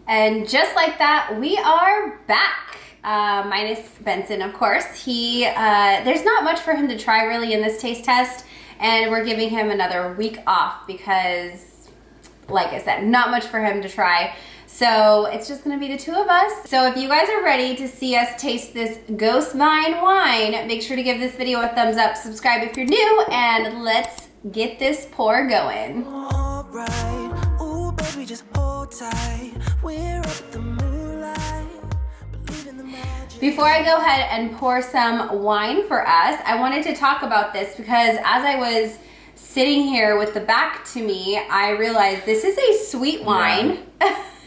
And just like that, we are back. Minus Benson, of course. There's not much for him to try really in this taste test, and we're giving him another week off because, like I said, not much for him to try. So it's just gonna be the two of us. So if you guys are ready to see us taste this Ghost Vine wine, make sure to give this video a thumbs up, subscribe if you're new, and let's get this pour going. All right, ooh baby, just hold tight. We're up the moonlight, believe in the magic. Before I go ahead and pour some wine for us, I wanted to talk about this because as I was sitting here with the back to me, I realized this is a sweet wine.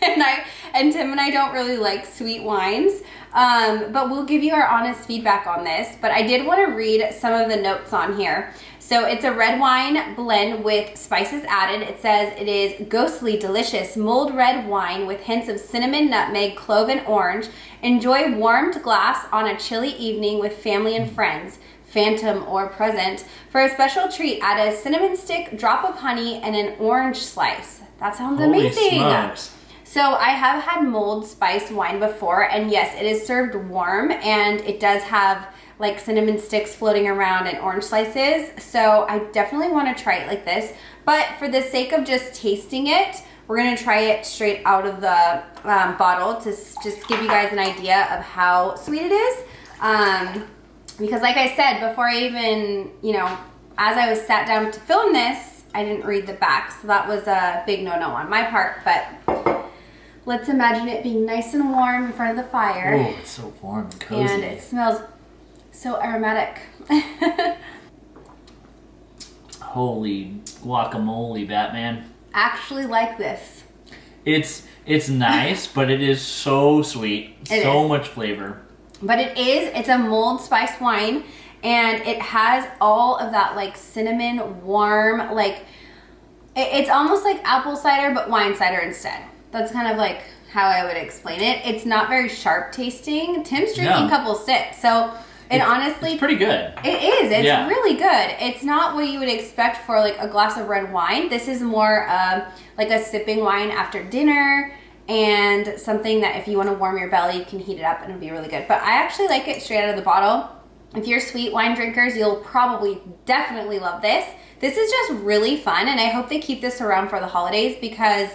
Yeah. and Tim and I don't really like sweet wines, but we'll give you our honest feedback on this. But I did want to read some of the notes on here. So it's a red wine blend with spices added. It says it is ghostly, delicious, mulled red wine with hints of cinnamon, nutmeg, clove, and orange. Enjoy warmed glass on a chilly evening with family and friends, phantom or present. For a special treat, add a cinnamon stick, drop of honey, and an orange slice. That sounds amazing. Smokes. So I have had mulled spice wine before, and yes, it is served warm, and it does have like cinnamon sticks floating around and orange slices. So I definitely want to try it like this. But for the sake of just tasting it, we're going to try it straight out of the bottle to just give you guys an idea of how sweet it is. Because like I said, before I even, as I was sat down to film this, I didn't read the back. So that was a big no-no on my part. But let's imagine it being nice and warm in front of the fire. Oh, it's so warm and cozy. And it smells so aromatic. Holy guacamole, Batman. Actually like this. It's nice, but it is so sweet. So much flavor. But it's a mulled spice wine, and it has all of that like cinnamon, warm, like it's almost like apple cider, but wine cider instead. That's kind of like how I would explain it. It's not very sharp tasting. Tim's drinking a couple sips, so honestly, it's pretty good. It is. It's really good. It's not what you would expect for like a glass of red wine. This is more like a sipping wine after dinner, and something that if you want to warm your belly, you can heat it up and it'll be really good. But I actually like it straight out of the bottle. If you're sweet wine drinkers, you'll definitely love this. This is just really fun, and I hope they keep this around for the holidays because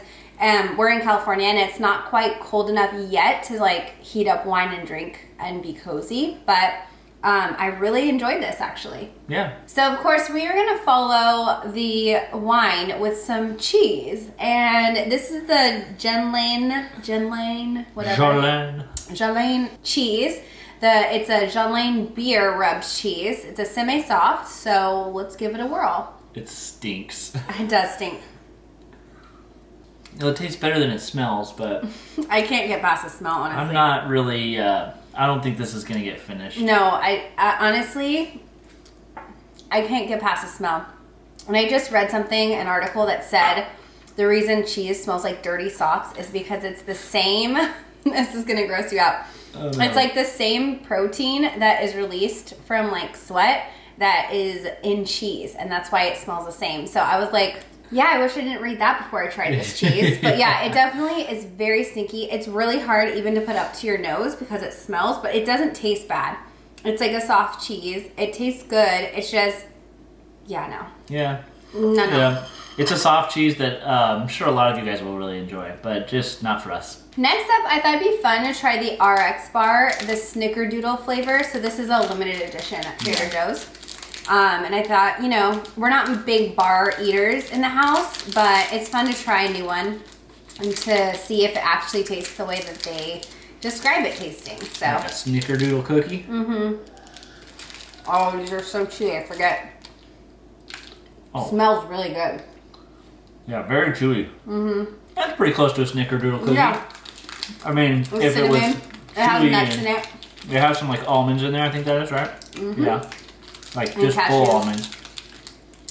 we're in California and it's not quite cold enough yet to like heat up wine and drink and be cozy. But I really enjoyed this actually. Yeah. So of course we are gonna follow the wine with some cheese, and this is the Jenlain, whatever. Jenlain cheese. It's a Jenlain beer rubbed cheese. It's a semi-soft, so let's give it a whirl. It stinks. It does stink. It tastes better than it smells, but I can't get past the smell, honestly. I'm not really. I don't think this is gonna get finished. No, I honestly, I can't get past the smell. And I just read an article that said the reason cheese smells like dirty socks is because it's the same. This is gonna gross you out. Oh, no. It's like the same protein that is released from like sweat that is in cheese, and that's why it smells the same. So I was like, yeah, I wish I didn't read that before I tried this cheese. But yeah, it definitely is very stinky. It's really hard even to put up to your nose because it smells, but it doesn't taste bad. It's like a soft cheese. It tastes good. It's just, no. Yeah. No. Yeah. It's a soft cheese that I'm sure a lot of you guys will really enjoy, but just not for us. Next up, I thought it'd be fun to try the RX bar, the Snickerdoodle flavor. So this is a limited edition at Trader Joe's. And I thought, we're not big bar eaters in the house, but it's fun to try a new one and to see if it actually tastes the way that they describe it tasting. So like a Snickerdoodle cookie? Mm-hmm. Oh, these are so chewy, I forget. Oh. Smells really good. Yeah, very chewy. Mm-hmm. That's pretty close to a Snickerdoodle cookie. Yeah. I mean, With if cinnamon, it was it has chewy nuts in it. It has some like almonds in there, I think that is, right? Mm-hmm. Yeah. Like And just full cashews. almonds.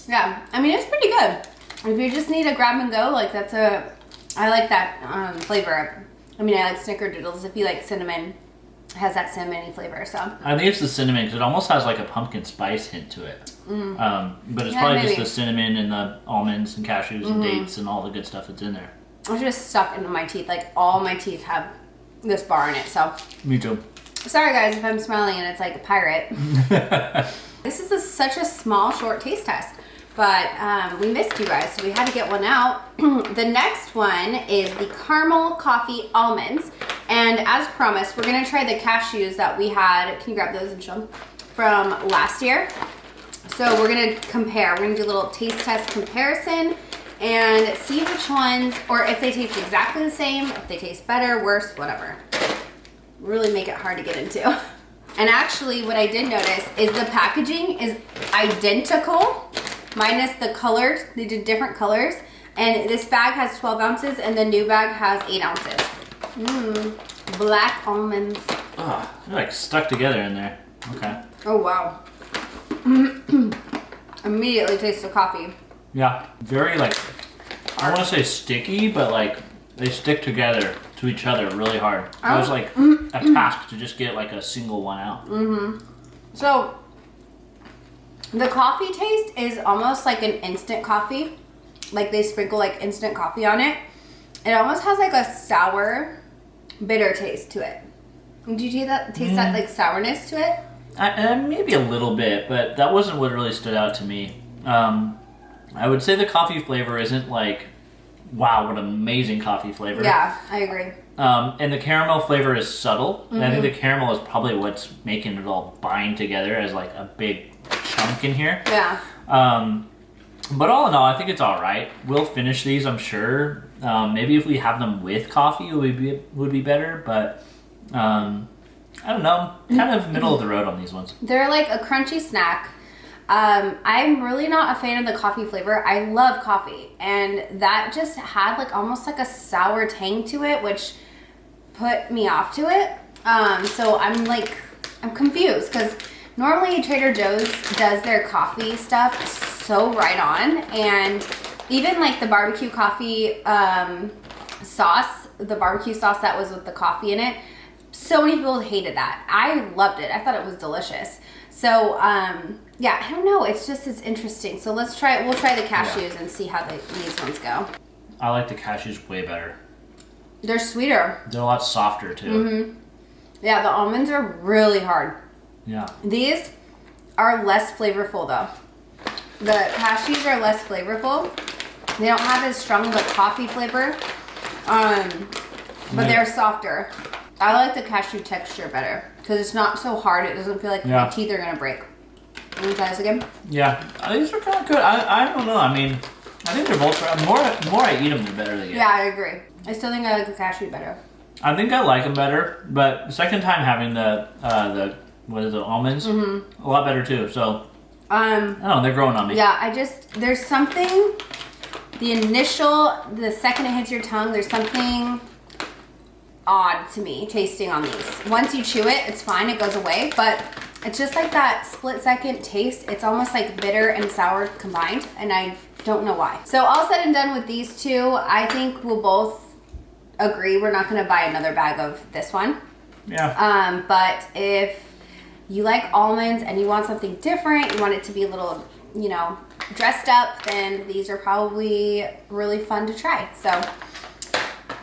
Yeah, I mean, it's pretty good. If you just need a grab and go, like I like that flavor. I mean, I like Snickerdoodles. If you like cinnamon, it has that cinnamon flavor, so. I think it's the cinnamon because it almost has like a pumpkin spice hint to it. But it's probably maybe. just the cinnamon and the almonds and cashews and dates and all the good stuff that's in there. It's just stuck into my teeth. Like all my teeth have this bar in it. So Me too. sorry guys if I'm smiling and it's like a pirate. This is such a small, short taste test. But we missed you guys, so we had to get one out. The next one is the caramel coffee almonds. And as promised, we're gonna try the cashews that we had. Can you grab those and show them? From last year. So we're gonna compare. We're gonna do a little taste test comparison and see which ones, or if they taste exactly the same, if they taste better, worse, whatever. Really make it hard to get into. And actually what I did notice is the packaging is identical, minus the colors. They did different colors. And this bag has 12 ounces and the new bag has 8 ounces. Black almonds. Oh, they're like stuck together in there. Okay. Oh wow. Immediately taste the coffee. Yeah, very like, I want to say sticky, but like they stick together to each other really hard. It was like a task to just get like a single one out. So the coffee taste is almost like an instant coffee. Like they sprinkle like instant coffee on it. It almost has like a sour, bitter taste to it. Did you taste that like sourness to it? Maybe a little bit, but that wasn't what really stood out to me. I would say the coffee flavor isn't like, wow, what an amazing coffee flavor. Yeah, I agree. And the caramel flavor is subtle. And I think the caramel is probably what's making it all bind together as like a big chunk in here. Yeah. But all in all, I think it's all right. We'll finish these, I'm sure. Maybe if we have them with coffee, it would be better. But I don't know. Kind of middle of the road on these ones. They're like a crunchy snack. I'm really not a fan of the coffee flavor. I love coffee, and that just had like almost like a sour tang to it, which put me off to it. So I'm confused because normally Trader Joe's does their coffee stuff so right on, and even like the barbecue coffee sauce, the barbecue sauce that was with the coffee in it, so many people hated that. I loved it. I thought it was delicious. So yeah, I don't know. It's interesting. So we'll try the cashews and see how these ones go. I like the cashews way better. They're sweeter. They're a lot softer too. Yeah, the almonds are really hard. Yeah. These are less flavorful though. The cashews are less flavorful. They don't have as strong of a coffee flavor, but they're softer. I like the cashew texture better because it's not so hard. It doesn't feel like my teeth are gonna break. You want to try this again? Yeah, these are kind of good. I don't know. I mean, I think they're both more I eat them, the better they get. Yeah, I agree. I still think I like the cashew better. I think I like them better, but the second time having the almonds, a lot better too. So I don't know, they're growing on me. Yeah, there's something. The second it hits your tongue, there's something odd to me tasting on these. Once you chew it, it's fine, it goes away, but it's just like that split second taste. It's almost like bitter and sour combined, and I don't know why. So all said and done with these two, I think we'll both agree we're not gonna buy another bag of this one. Yeah. But if you like almonds and you want something different, you want it to be a little, dressed up, then these are probably really fun to try. So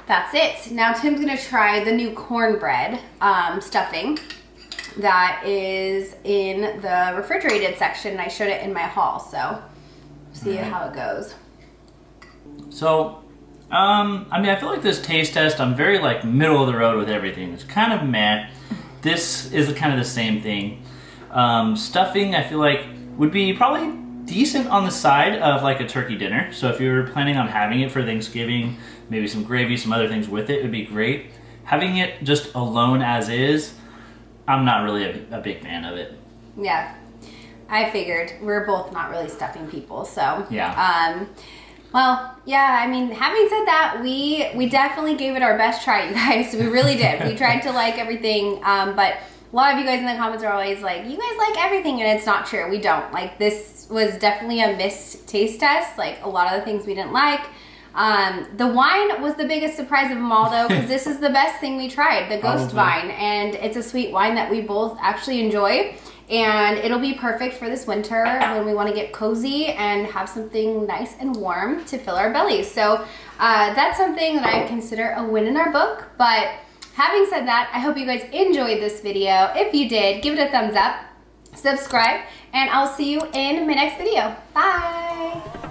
that's it. Now Tim's gonna try the new cornbread stuffing that is in the refrigerated section. I showed it in my haul, so see how it goes. So, I feel like this taste test, I'm very like middle of the road with everything. It's kind of meh. This is kind of the same thing. Stuffing, I feel like, would be probably decent on the side of like a turkey dinner. So if you're planning on having it for Thanksgiving, maybe some gravy, some other things with it would be great. Having it just alone as is, I'm not really a big fan of it. Yeah, I figured. We're both not really stuffing people, so. Yeah. Well, yeah, having said that, we definitely gave it our best try, you guys. We really did. We tried to like everything, but a lot of you guys in the comments are always like, you guys like everything, and it's not true. We don't. Like, this was definitely a missed taste test. Like, a lot of the things we didn't like. The wine was the biggest surprise of them all, though, because this is the best thing we tried, the Ghost Vine, and it's a sweet wine that we both actually enjoy. and it'll be perfect for this winter when we want to get cozy and have something nice and warm to fill our bellies. So that's something that I consider a win in our book. But having said that, I hope you guys enjoyed this video. If you did, give it a thumbs up, subscribe, and I'll see you in my next video. Bye!